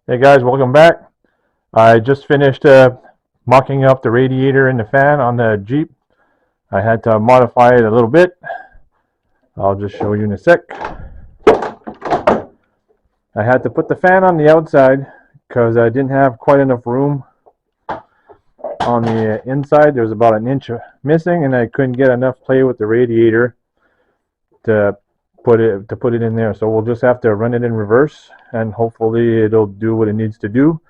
Hey guys, welcome back. I just finished mocking up the radiator and the fan on the Jeep. I had to modify it a little bit. I'll just show you in a sec. I had to put the fan on the outside because I didn't have quite enough room on the inside. There was about an inch missing, and I couldn't get enough play with the radiator to put it in there. So we'll just have to run it in reverse, and hopefully it'll do what it needs to do.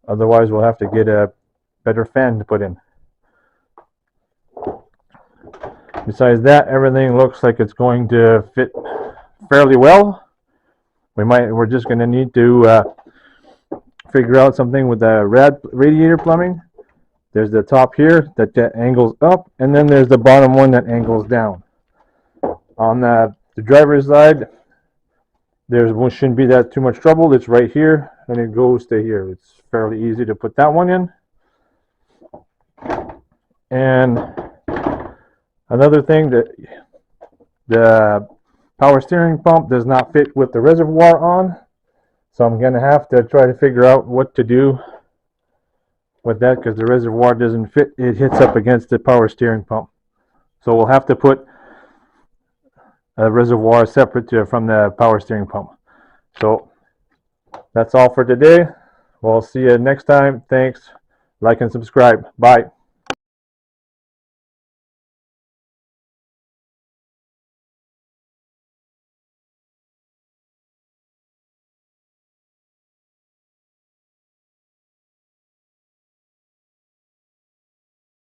Otherwise, we'll have to get a better fan to put in. Besides that, everything looks like it's going to fit fairly well. We're just going to need to figure out something with the radiator plumbing. There's the top here that angles up, and then there's the bottom one that angles down. On the driver's side, there shouldn't be that too much trouble. It's right here, and it goes to here. It's fairly easy to put that one in. And another thing, that the power steering pump does not fit with the reservoir on, so I'm going to have to try to figure out what to do with that because the reservoir doesn't fit. It hits up against the power steering pump. So we'll have to put a reservoir separate from the power steering pump. So that's all for today. We'll see you next time. Thanks. Like and subscribe. Bye.